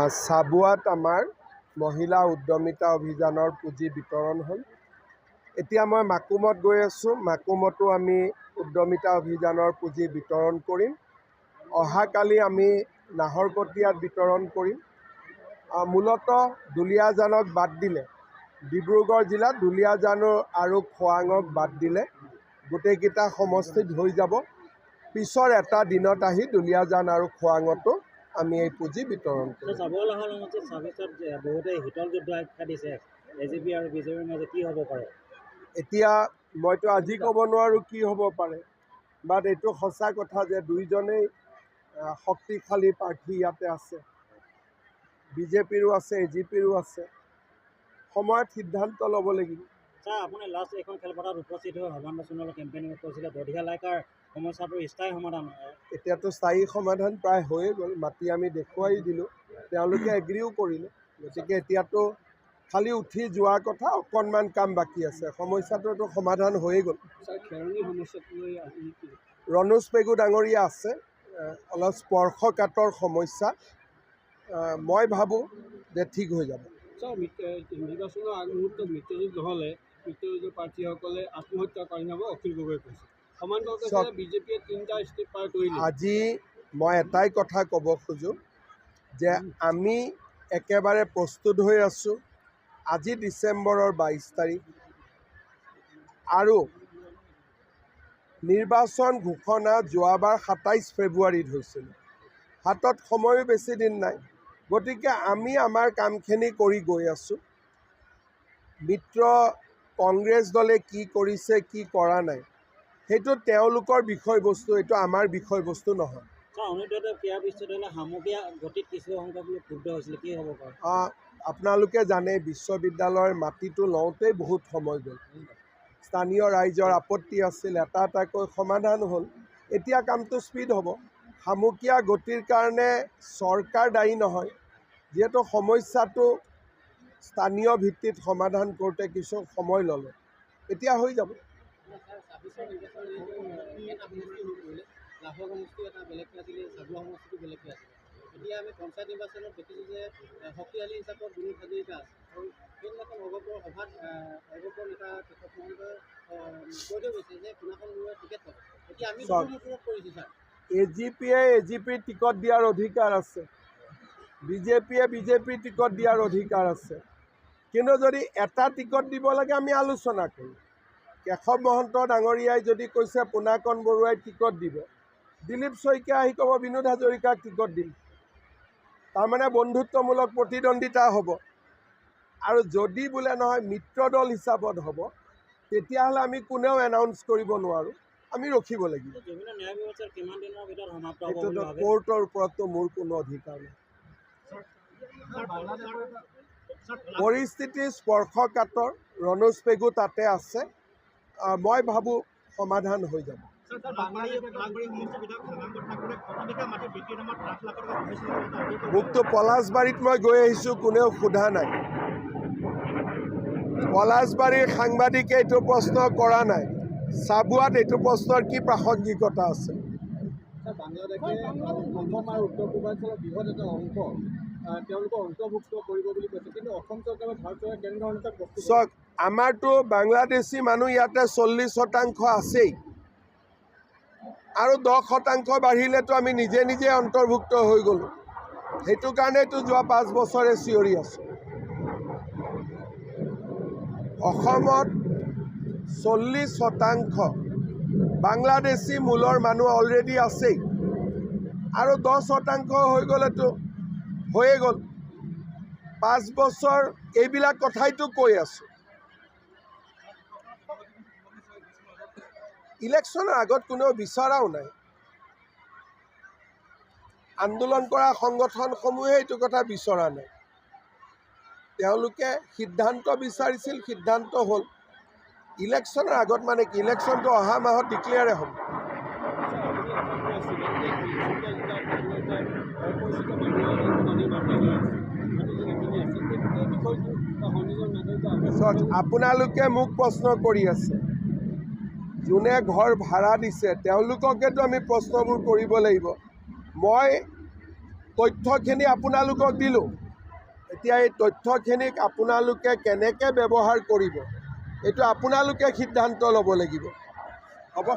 চাবুৱাত আমাৰ মহিলা উদ্যমিতা অভিযানৰ পুঁজি বিতৰণ হ'ল। এতিয়া মই মাকুমত গৈ আছোঁ। মাকুমতো আমি উদ্যমিতা অভিযানৰ পুঁজি বিতৰণ কৰিম। অহাকালি আমি নাহৰকটীয়াত বিতৰণ কৰিম। মূলতঃ দুলীয়াজানক বাদ দিলে, ডিব্ৰুগড় জিলাত দুলীয়াজান আৰু খোৱাঙক বাদ দিলে গোটেইকেইটা সমষ্টিত হৈ যাব। পিছৰ এটা দিনত আহি দুলীয়াজান আৰু খোৱাঙতো আমি এই পুঁজি বিতৰণ কৰিম। বহুতে শীতল যুদ্ধ আখ্যা দিছে এজিপি আৰু বিজেপিৰ মাজত, কি হ'ব পাৰে? এতিয়া মইতো আজি ক'ব নোৱাৰোঁ কি হ'ব পাৰে, বাট এইটো সঁচা কথা যে দুইজনেই শক্তিশালী প্ৰাৰ্থী ইয়াতে আছে। বিজেপিৰো আছে, এজিপিৰো আছে। সময়ত সিদ্ধান্ত ল'ব লাগিব। ছাৰ, আপুনি লাষ্ট এইখন খেলপথাৰত উপস্থিত হৈ সৰ্বানন্দ সোণোৱালৰ কেম্পেইনিঙত কৈছিলে দধিয়া লাইকাৰ সমস্যাটো স্থায়ী সমাধান। এতিয়াতো স্থায়ী সমাধান প্ৰায় হৈয়ে গ'ল। মাতি আমি দেখুৱাই দিলোঁ, তেওঁলোকে এগ্ৰীও কৰিলে। গতিকে এতিয়াতো খালি উঠি যোৱাৰ কথা, অকণমান কাম বাকী আছে। সমস্যাটোতো সমাধান হৈয়ে গ'ল। ৰণোজ পেগু ডাঙৰীয়া আছে, অলপ স্পৰ্শকাতৰ সমস্যা। মই ভাবোঁ যে ঠিক হৈ যাব। নিৰ্বাচনৰ আগমুহূৰ্তত মিত্ৰজোঁট নহ'লে মিত্ৰজোঁটৰ প্ৰাৰ্থীসকলে আত্মহত্যা কৰি যাব, অখিল গগৈয়ে কৈছে। সমান্তৰালভাৱে বিজেপিয়ে 3টা ষ্টেপ পাৰ কৰিলে। আজি মই এটাই কথা ক'ব খোজোঁ যে আমি একেবাৰে প্ৰস্তুত হৈ আছোঁ। আজি ডিচেম্বৰৰ 22 তাৰিখ আৰু নিৰ্বাচন ঘোষণা যোৱাবাৰ 27 ফেব্ৰুৱাৰীত হৈছিল। হাতত সময়ো বেছি দিন নাই। গতিকে আমি আমাৰ কামখিনি কৰি গৈ আছোঁ। মিত্ৰ কংগ্ৰেছ দলে কি কৰিছে, কি কৰা নাই, সেইটো তেওঁলোকৰ বিষয়বস্তু, এইটো আমাৰ বিষয়বস্তু নহয়। আপোনালোকে জানে বিশ্ববিদ্যালয়ৰ মাটিটো লওঁতেই বহুত সময় গ'ল। স্থানীয় ৰাইজৰ আপত্তি আছিল, এটা এটাকৈ সমাধান হ'ল। এতিয়া কামটো স্পীড হ'ব। সামুকীয়া গতিৰ কাৰণে চৰকাৰ দায়ী নহয়, যিহেতু সমস্যাটো স্থানীয় ভিত্তিত সমাধান কৰোঁতে কিছু সময় ল'লে। এতিয়া হৈ যাব। এতিয়া আমি পঞ্চায়ত নিৰ্বাচনত দেখিছোঁ যে শক্তিশালী হিচাপত বিনোদ হাজৰিকা আছে আৰু সেইদিনাখন অগপৰ সভাত অগপৰ নেতা তেখেত মহন্তই কৈ থৈ গৈছে যে কোনাখন মোৰে টিকেট পাব। এতিয়া আমি কৰিছোঁ ছাৰ, এজিপিয়ে এজিপিৰ টিকট দিয়াৰ অধিকাৰ আছে, বিজেপিয়ে বিজেপিৰ টিকট দিয়াৰ অধিকাৰ আছে। কিন্তু যদি এটা টিকট দিব লাগে আমি আলোচনা কৰিম। কেশৱ মহন্ত ডাঙৰীয়াই যদি কৈছে পোনাকণ বৰুৱাই টিকট দিব, দিলীপ শইকীয়া আহি ক'ব বিনোদ হাজৰিকাক টিকট দিম। তাৰমানে বন্ধুত্বমূলক প্ৰতিদ্বন্দ্বিতা হ'ব। আৰু যদি বোলে নহয় মিত্ৰ দল হিচাপত হ'ব, তেতিয়াহ'লে আমি কোনেও এনাউন্স কৰিব নোৱাৰোঁ, আমি ৰখিব লাগিব। এইটোতো কোৰ্টৰ ওপৰততো মোৰ কোনো অধিকাৰ নাই। পৰিস্থিতি স্পৰ্শকাতৰ, ৰণোজ পেগু তাতে আছে। মই ভাবোঁ সমাধান হৈ যাব। মোকতো পলাশবাৰীত মই গৈ আহিছোঁ, কোনেও সোধা নাই। পলাশবাৰীৰ সাংবাদিকে এইটো প্ৰশ্ন কৰা নাই। চাবুৱাত এইটো প্ৰশ্নৰ কি প্ৰাসংগিকতা আছে? বাংলাদেশে অসম আৰু উত্তৰ পূৰ্বাঞ্চলৰ বৃহৎ এটা অংশ তেওঁলোকক অন্তৰ্ভুক্ত কৰিব বুলি কৈছে, কিন্তু অসম চৰকাৰে ভাৰত চৰকাৰে কেনেধৰণে চাওক, আমাৰতো বাংলাদেশী মানুহ ইয়াতে 40% আছেই, আৰু 10% বাঢ়িলেতো আমি নিজে নিজে অন্তৰ্ভুক্ত হৈ গ'লোঁ। সেইটো কাৰণেতো যোৱা 5 বছৰে চিঞৰি আছোঁ। অসমত 40% বাংলাদেশী মূলৰ মানুহ অলৰেডি আছেই, আৰু 10% হৈ গ'লেতো হৈয়ে গ'ল। 5 বছৰ এইবিলাক কথাইতো কৈ আছোঁ। ইলেকশ্যনৰ আগত কোনেও বিচৰাও নাই। আন্দোলন কৰা সংগঠনসমূহে এইটো কথা বিচৰা নাই। তেওঁলোকে সিদ্ধান্ত বিচাৰিছিল, সিদ্ধান্ত হ'ল। ইলেকশ্যনৰ আগত মানে কি, ইলেকশ্যনটো অহা মাহত ডিক্লেয়াৰে হ'ব। আপোনালোকে মোক প্ৰশ্ন কৰি আছে, যোনে ঘৰ ভাড়া দিছে তেওঁলোককেতো আমি প্ৰশ্নবোৰ কৰিব লাগিব। মই তথ্যখিনি আপোনালোকক দিলোঁ। এতিয়া এই তথ্যখিনিক আপোনালোকে কেনেকৈ ব্যৱহাৰ কৰিব এইটো আপোনালোকে সিদ্ধান্ত ল'ব লাগিব। হ'ব।